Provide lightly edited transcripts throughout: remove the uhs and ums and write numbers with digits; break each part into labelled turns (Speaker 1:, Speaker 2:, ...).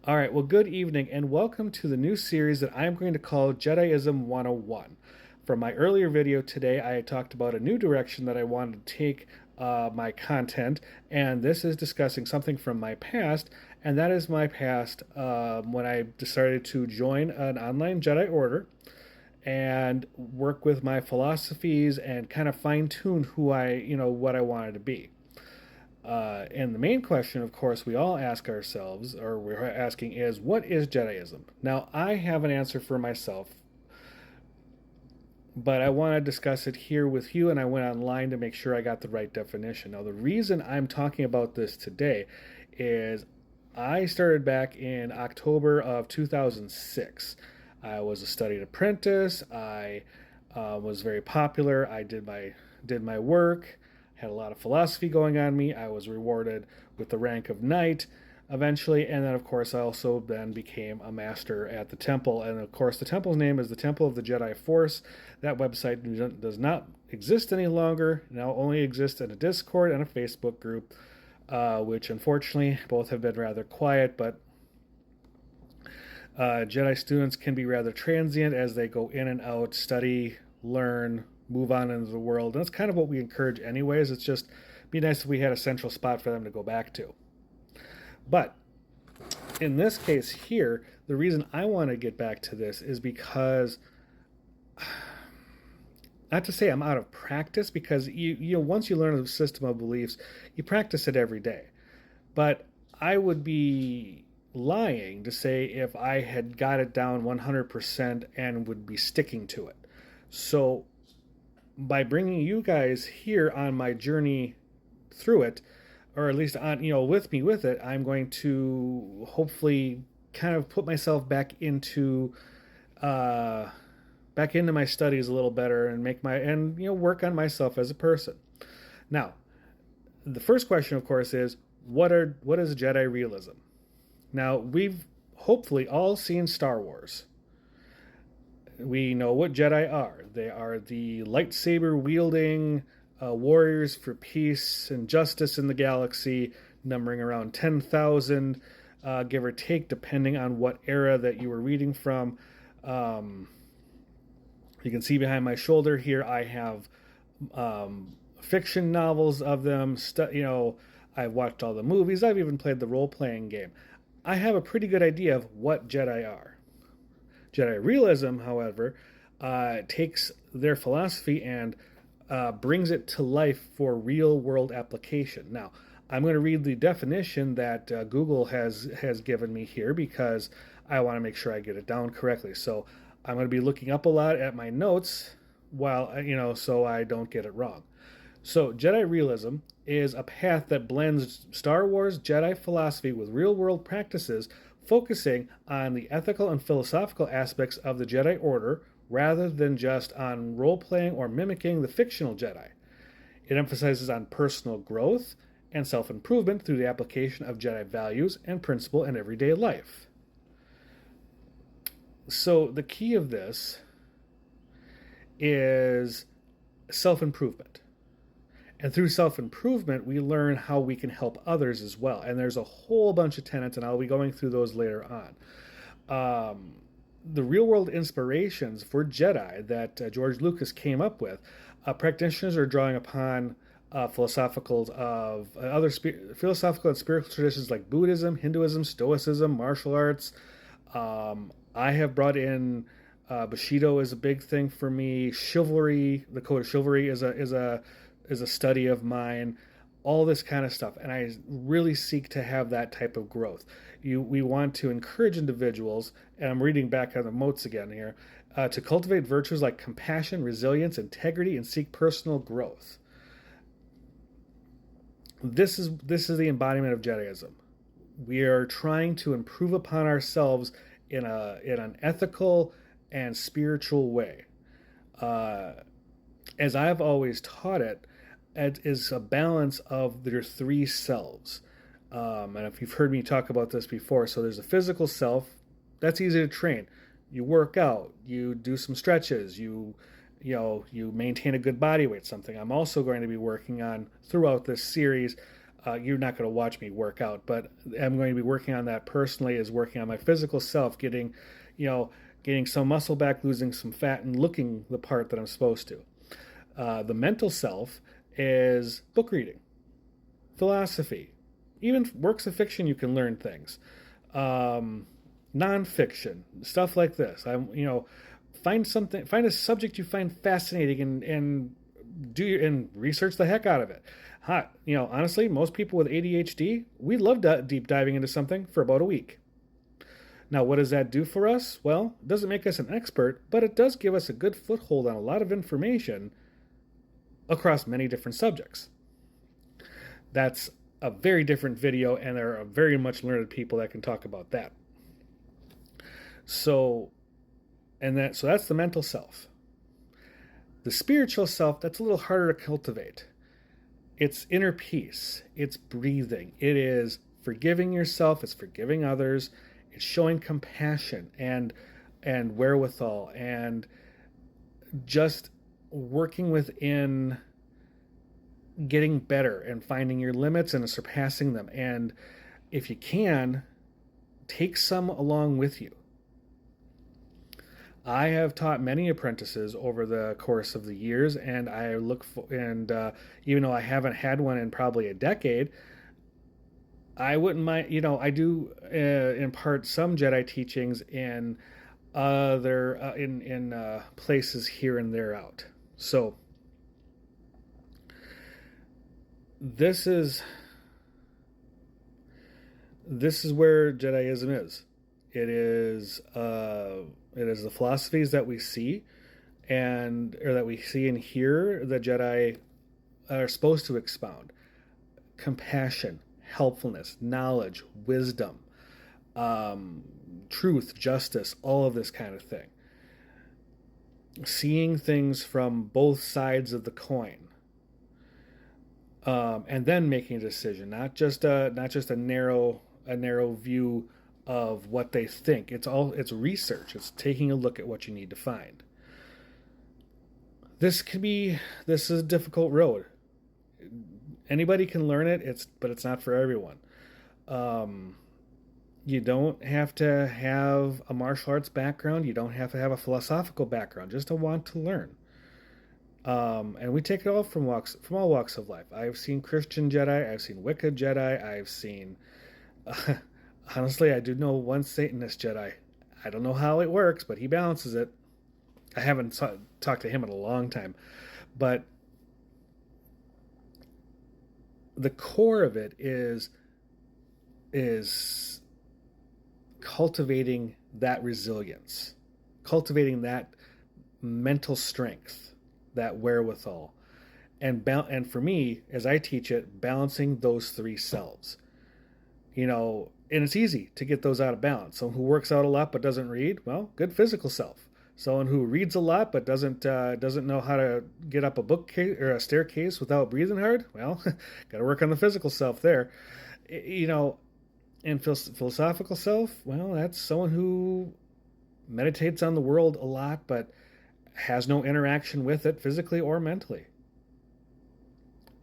Speaker 1: All right, well, good evening, and welcome to the new series that I'm going to call Jediism 101. From my earlier video today, I talked about a new direction that I wanted to take my content, and this is discussing something from my past, and that is my past when I decided to join an online Jedi Order and work with my philosophies and kind of fine tune what I wanted to be. And the main question, of course, we all ask ourselves, or we're asking, is what is Jediism? Now, I have an answer for myself, but I want to discuss it here with you, and I went online to make sure I got the right definition. Now, the reason I'm talking about this today is I started back in October of 2006. I was a studied apprentice. I was very popular. I did my work. Had a lot of philosophy going on me. I was rewarded with the rank of knight eventually, and then of course I also then became a master at the temple. And of course the temple's name is the Temple of the Jedi Force. That website does not exist any longer. Now only exists in a Discord and a Facebook group, which unfortunately both have been rather quiet, but Jedi students can be rather transient as they go in and out, study, learn, move on into the world. And that's kind of what we encourage anyways. It's just be nice if we had a central spot for them to go back to. But in this case here, the reason I want to get back to this is because, not to say I'm out of practice, because you know once you learn a system of beliefs, you practice it every day. But I would be lying to say if I had got it down 100% and would be sticking to it. So by bringing you guys here on my journey through it, or at least on with me with it, I'm going to hopefully kind of put myself uh, back into my studies a little better and work on myself as a person. Now, the first question, of course, is what is Jedi realism? Now, we've hopefully all seen Star Wars. We know what Jedi are. They are the lightsaber wielding warriors for peace and justice in the galaxy, numbering around 10,000, give or take, depending on what era that you were reading from. Um, you can see behind my shoulder here, I have fiction novels of them. I've watched all the movies. I've even played the role playing game. I have a pretty good idea of what Jedi are. Jedi realism, however, takes their philosophy and brings it to life for real world application. Now, I'm going to read the definition that Google has given me here because I want to make sure I get it down correctly. So I'm going to be looking up a lot at my notes so I don't get it wrong. So, Jedi realism is a path that blends Star Wars Jedi philosophy with real world practices, focusing on the ethical and philosophical aspects of the Jedi Order rather than just on role playing or mimicking the fictional Jedi. It emphasizes on personal growth and self improvement through the application of Jedi values and principle in everyday life. So, the key of this is self improvement. And through self improvement, we learn how we can help others as well. And there's a whole bunch of tenets, and I'll be going through those later on. The real world inspirations for Jedi that George Lucas came up with, practitioners are drawing upon philosophical and spiritual traditions like Buddhism, Hinduism, Stoicism, martial arts. I have brought in Bushido is a big thing for me. Chivalry, the code of chivalry is a study of mine, all this kind of stuff. And I really seek to have that type of growth. We want to encourage individuals, and I'm reading back on the notes again here, to cultivate virtues like compassion, resilience, integrity, and seek personal growth. This is the embodiment of Jediism. We are trying to improve upon ourselves in an ethical and spiritual way. As I've always taught it, it is a balance of their three selves. And if you've heard me talk about this before, so there's a physical self, that's easy to train. You work out, you do some stretches, you maintain a good body weight, something I'm also going to be working on throughout this series, You're not going to watch me work out, but I'm going to be working on that personally, is working on my physical self, getting, you know, getting some muscle back, losing some fat, and looking the part that I'm supposed to. The mental self is book reading, philosophy, even works of fiction. You can learn things, nonfiction stuff like this. Find something, find a subject you find fascinating, and and research the heck out of it. Honestly, most people with ADHD, we love deep diving into something for about a week. Now, what does that do for us? Well, it doesn't make us an expert, but it does give us a good foothold on a lot of information across many different subjects. That's a very different video, and there are very much learned people that can talk about that. So that's the mental self. The spiritual self, that's a little harder to cultivate. It's inner peace. It's breathing. It is forgiving yourself. It's forgiving others. It's showing compassion and wherewithal, and just working within, getting better and finding your limits and surpassing them. And if you can, take some along with you. I have taught many apprentices over the course of the years, and I look for, and even though I haven't had one in probably a decade, I wouldn't mind. I do impart some Jedi teachings in other in places here and there out. So this is where Jediism is. It is the philosophies that we see, or that we see and hear, the Jedi are supposed to expound: compassion, helpfulness, knowledge, wisdom, truth, justice, all of this kind of thing. Seeing things from both sides of the coin, and then making a decision, not just a narrow view of what they think. It's research. It's taking a look at what you need to find. This is a difficult road. Anybody can learn it. But it's not for everyone. You don't have to have a martial arts background. You don't have to have a philosophical background. Just to want to learn. And we take it all from all walks of life. I've seen Christian Jedi. I've seen Wicca Jedi. I've seen. Honestly, I do know one Satanist Jedi. I don't know how it works, but he balances it. I haven't talked to him in a long time. But the core of it is cultivating that resilience, cultivating that mental strength, that wherewithal. And for me, as I teach it, balancing those three selves. And it's easy to get those out of balance. Someone who works out a lot but doesn't read, well, good physical self. Someone who reads a lot but doesn't know how to get up a bookcase or a staircase without breathing hard, well, got to work on the physical self there. And philosophical self, well, that's someone who meditates on the world a lot but has no interaction with it physically or mentally.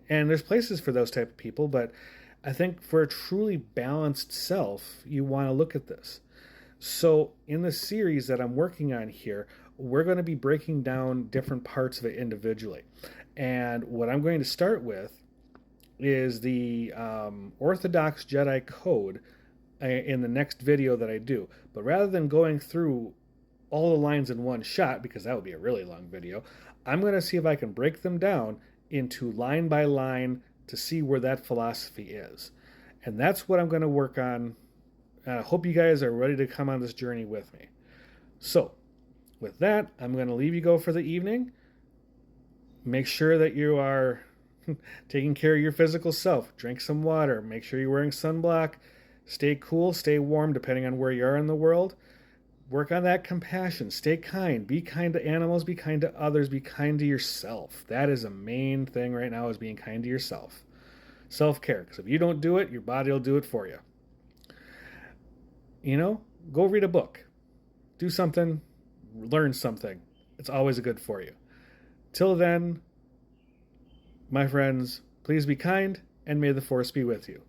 Speaker 1: And there's places for those type of people, but I think for a truly balanced self, you want to look at this. So in the series that I'm working on here, we're going to be breaking down different parts of it individually. And what I'm going to start with is the Orthodox Jedi Code in the next video that I do. But rather than going through all the lines in one shot, because that would be a really long video, I'm going to see if I can break them down into line by line to see where that philosophy is. And that's what I'm going to work on. I hope you guys are ready to come on this journey with me. So, with that, I'm going to leave you go for the evening. Make sure that you are taking care of your physical self. Drink some water. Make sure you're wearing sunblock. Stay cool, stay warm, depending on where you are in the world. Work on that compassion. Stay kind. Be kind to animals. Be kind to others. Be kind to yourself. That is a main thing right now, is being kind to yourself. Self-care. Because if you don't do it, your body will do it for you. Go read a book. Do something. Learn something. It's always good for you. Till then, my friends, please be kind and may the Force be with you.